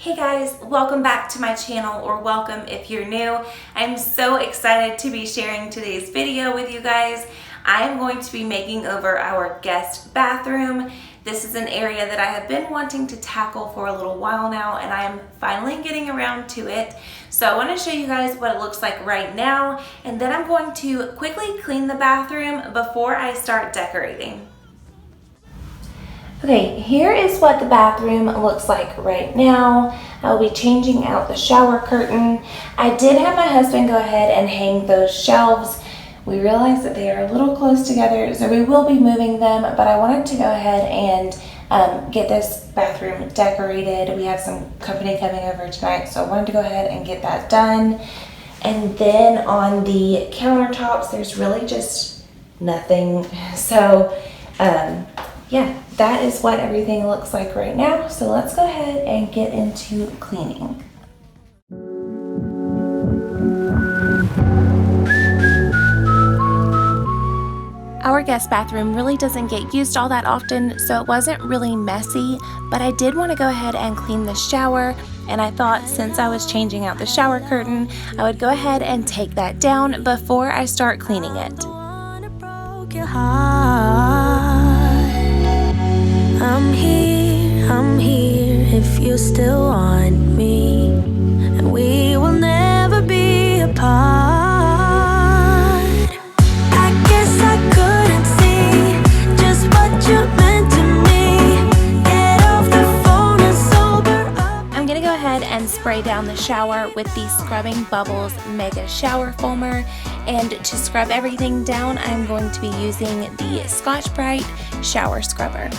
Hey guys, welcome back to my channel, or welcome if you're new. I'm so excited to be sharing today's video with you guys. I am going to be making over our guest bathroom. This is an area that I have been wanting to tackle for a little while now, and I am finally getting around to it. So I want to show you guys what it looks like right now, and then I'm going to quickly clean the bathroom before I start decorating. Okay, here is what the bathroom looks like right now. I'll be changing out the shower curtain. I did have my husband go ahead and hang those shelves. We realized that they are a little close together, so we will be moving them, but I wanted to go ahead and get this bathroom decorated. We have some company coming over tonight, so I wanted to go ahead and get that done. And then on the countertops, there's really just nothing. So, yeah, that is what everything looks like right now. So let's go ahead and get into cleaning. Our guest bathroom really doesn't get used all that often, so it wasn't really messy, but I did want to go ahead and clean the shower, and I thought since I was changing out the shower curtain, I would go ahead and take that down before I start cleaning it. I'm here if you still want me, and we will never be apart. I guess I couldn't see just what you meant to me. Get off the phone and sober up. I'm gonna go ahead and spray down the shower with the Scrubbing Bubbles Mega Shower Foamer, and to scrub everything down, I'm going to be using the Scotch-Brite Shower Scrubber.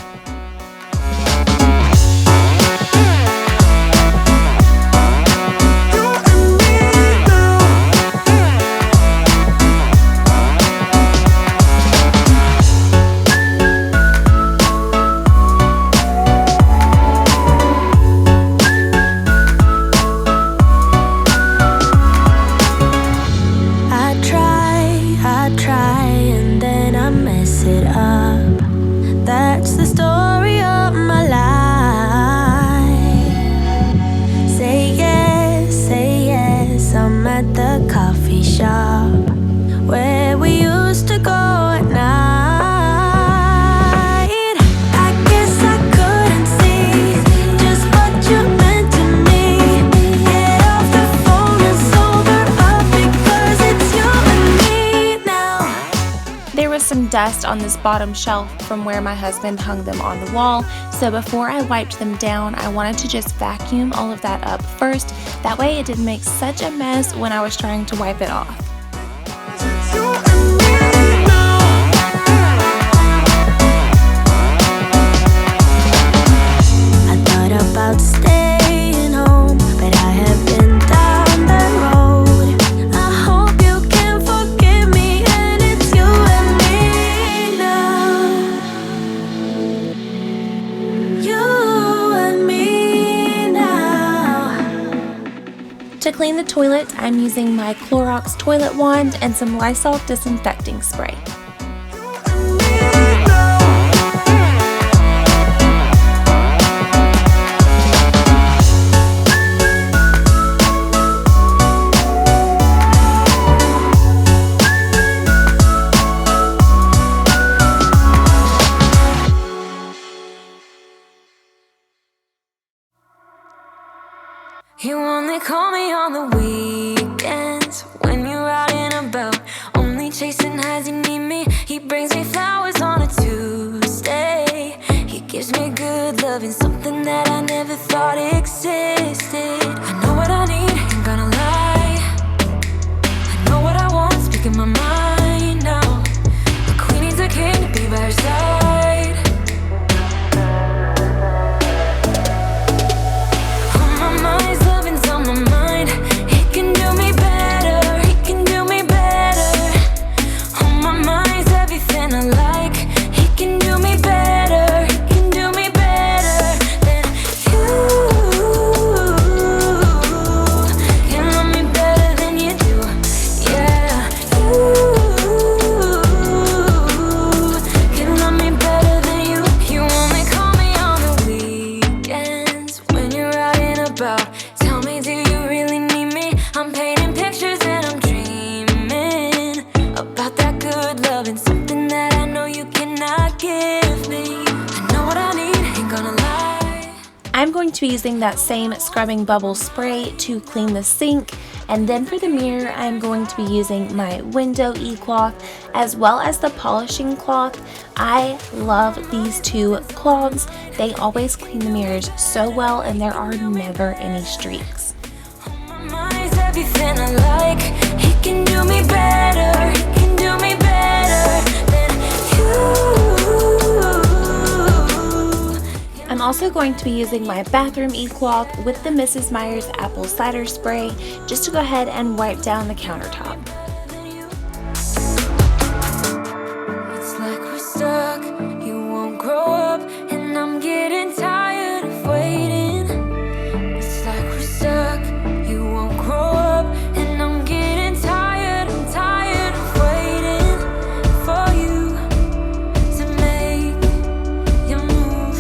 Where we used to go at night. I guess I couldn't see just what you meant to me. Get off the phone and sober up, because it's you and me now. There was some dust on this bottom shelf from where my husband hung them on the wall, so before I wiped them down, I wanted to just vacuum all of that up first. That way it didn't make such a mess when I was trying to wipe it off. About staying home, but I have been down the road. I hope you can forgive me, and it's you and me now. You and me now. To clean the toilet, I'm using my Clorox toilet wand and some Lysol disinfecting spray. You only call me on the weekends when you're out and about, only chasing highs. You need me. He brings me flowers on a Tuesday. He gives me good loving, something that I never thought existed. I know what I need, ain't gonna lie. I know what I want, speaking my mind now. A queen needs a king to be by her side. On my mind, he can do me better, he can do me better. On my mind's everything I like. He can do me better, he can do me better than you. about. Tell me, do you really need me? I'm painting pictures and I'm dreaming about that good love and something that I know you cannot give me. I know what I need, ain't gonna lie. I'm going to be using that same scrubbing bubble spray to clean the sink, and then for the mirror I'm going to be using my window e-cloth as well as the polishing cloth. I love these two cloths. They always clean the mirrors so well and there are never any streaks. My mind's everything I like. He can do me better. He can do me better than you. I'm also going to be using my bathroom e-cloth with the Mrs. Meyer's apple cider spray just to go ahead and wipe down the countertop. It's like we're stuck. You won't grow up, and I'm getting tired of waiting. It's like we're stuck. You won't grow up, and I'm getting tired. I'm tired of waiting for you to make your move.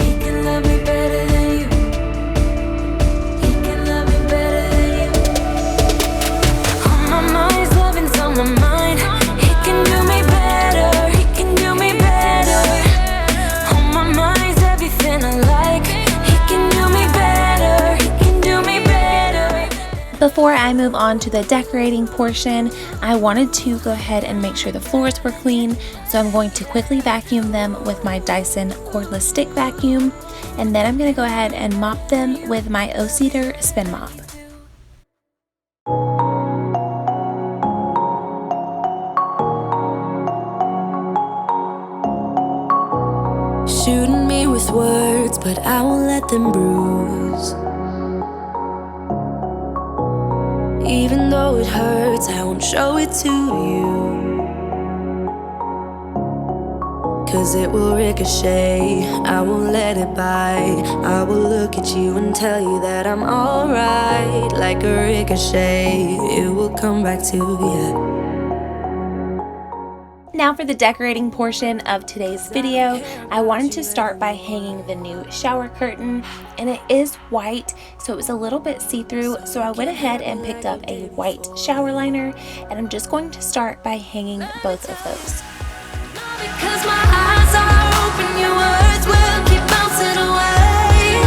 He can love me better than you. He can love me better than you. On my mind's loving's on my mind. He can do me better. He can do me better. On my mind's everything I like. He can do me better. He can do me better. Before I move on to the decorating portion, I wanted to go ahead and make sure the floors were clean, so I'm going to quickly vacuum them with my Dyson cordless stick vacuum, and then I'm going to go ahead and mop them with my O-Cedar spin mop. Shooting me with words, but I won't let them bruise. Even though it hurts, I won't show it to you. 'Cause it will ricochet, I won't let it bite. I will look at you and tell you that I'm alright. Like a ricochet, it will come back to you. Now for the decorating portion of today's video, I wanted to start by hanging the new shower curtain, and it is white, so it was a little bit see-through, so I went ahead and picked up a white shower liner, and I'm just going to start by hanging both of those. Because my eyes are open, your words will keep bouncing away.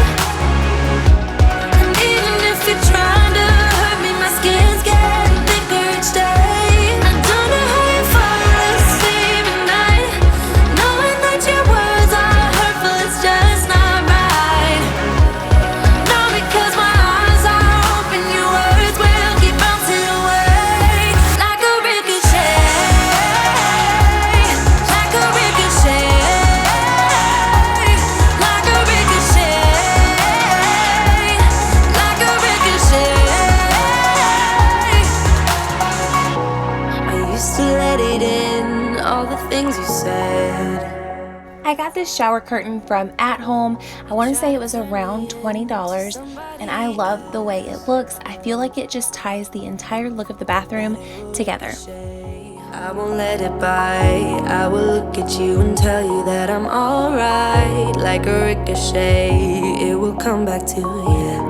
And even if you're trying to hurt me, my skin's getting thicker each day. I don't know how you fall asleep at night, knowing that your words are hurtful, it's just not right. No, because my eyes are open, your words will keep bouncing away. Like a ricochet, like a ricochet, like a ricochet, like a ricochet. I used to let it in, all the things you said. I got this shower curtain from At Home. I want to say it was around $20, and I love the way it looks. I feel like it just ties the entire look of the bathroom together. I won't let it bite. I will look at you and tell you that I'm alright. Like a ricochet, it will come back to you.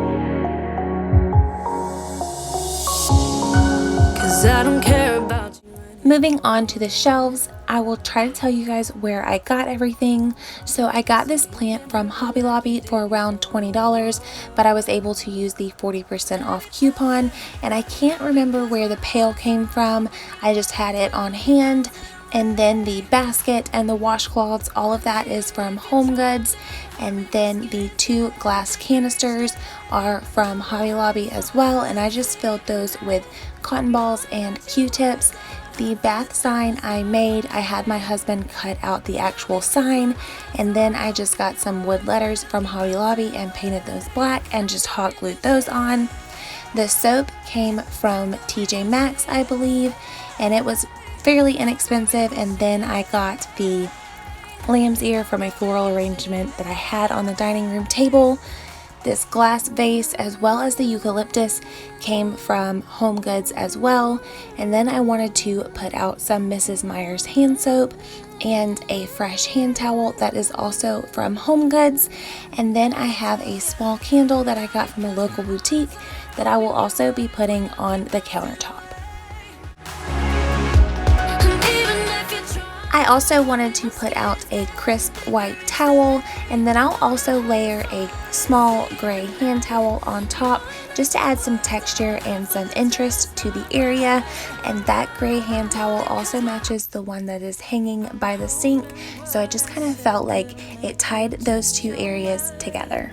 'Cause I don't care about you. Moving on to the shelves, I will try to tell you guys where I got everything. So I got this plant from Hobby Lobby for around $20, but I was able to use the 40% off coupon, and I can't remember where the pail came from. I just had it on hand. And then the basket and the washcloths, all of that is from Home Goods. And then the 2 glass canisters are from Hobby Lobby as well, and I just filled those with cotton balls and Q-tips. The bath sign I made, I had my husband cut out the actual sign, and then I just got some wood letters from Hobby Lobby and painted those black and just hot glued those on. The soap came from TJ Maxx, I believe, and it was fairly inexpensive. And then I got the lamb's ear from a floral arrangement that I had on the dining room table. This glass vase as well as the eucalyptus came from Home Goods as well. And then I wanted to put out some Mrs. Meyer's hand soap, and a fresh hand towel that is also from Home Goods. And then I have a small candle that I got from a local boutique that I will also be putting on the countertop. I also wanted to put out a crisp white towel, and then I'll also layer a small gray hand towel on top just to add some texture and some interest to the area. And that gray hand towel also matches the one that is hanging by the sink, so I just kind of felt like it tied those two areas together.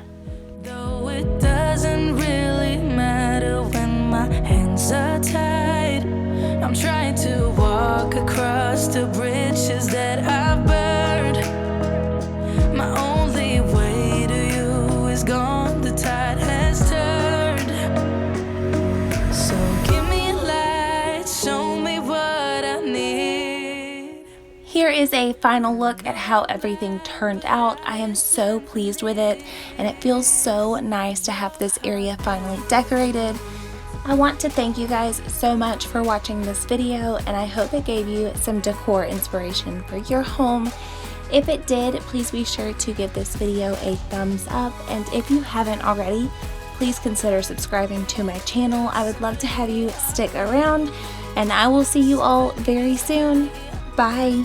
Though it doesn't really matter when my hands are tied, I'm trying to walk across the bridges that I've burned. My only way to you is gone, the tide has turned. So give me a light, show me what I need. Here is a final look at how everything turned out. I am so pleased with it, and it feels so nice to have this area finally decorated. I want to thank you guys so much for watching this video, and I hope it gave you some decor inspiration for your home. If it did, please be sure to give this video a thumbs up, and if you haven't already, please consider subscribing to my channel. I would love to have you stick around, and I will see you all very soon. Bye!